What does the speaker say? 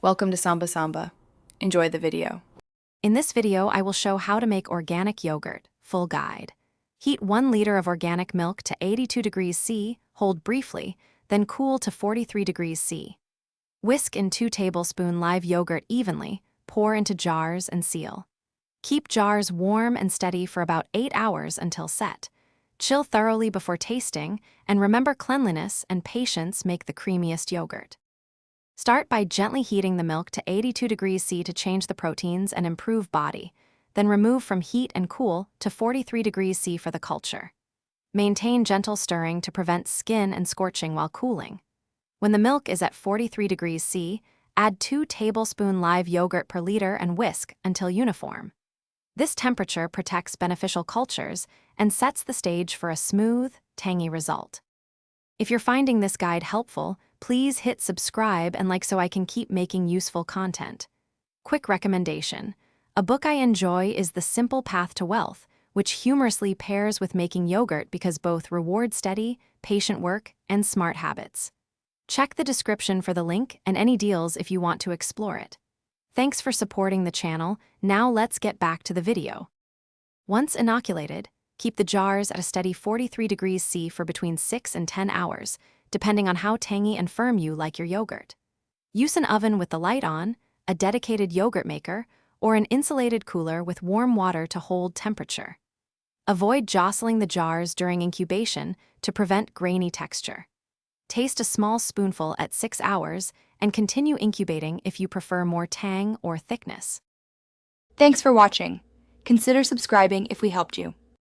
Welcome to Samba Samba. Enjoy the video. In this video, I will show how to make organic yogurt, full guide. Heat 1 liter of organic milk to 82 degrees C, hold briefly, then cool to 43 degrees C. Whisk in 2 tablespoons live yogurt evenly, pour into jars and seal. Keep jars warm and steady for about 8 hours until set. Chill thoroughly before tasting, and remember cleanliness and patience make the creamiest yogurt. Start by gently heating the milk to 82 degrees C to change the proteins and improve body, then remove from heat and cool to 43 degrees C for the culture. Maintain gentle stirring to prevent skin and scorching while cooling. When the milk is at 43 degrees C, add 2 tablespoons live yogurt per liter and whisk until uniform. This temperature protects beneficial cultures and sets the stage for a smooth, tangy result. If you're finding this guide helpful, please hit subscribe and like so I can keep making useful content. Quick recommendation. A book I enjoy is The Simple Path to Wealth, which humorously pairs with making yogurt because both reward steady, patient work, and smart habits. Check the description for the link and any deals if you want to explore it. Thanks for supporting the channel. Now let's get back to the video. Once inoculated, keep the jars at a steady 43 degrees C for between 6 and 10 hours, depending on how tangy and firm you like your yogurt. Use an oven with the light on, a dedicated yogurt maker, or an insulated cooler with warm water to hold temperature. Avoid jostling the jars during incubation to prevent grainy texture. Taste a small spoonful at 6 hours and continue incubating if you prefer more tang or thickness. Thanks for watching. Consider subscribing if we helped you.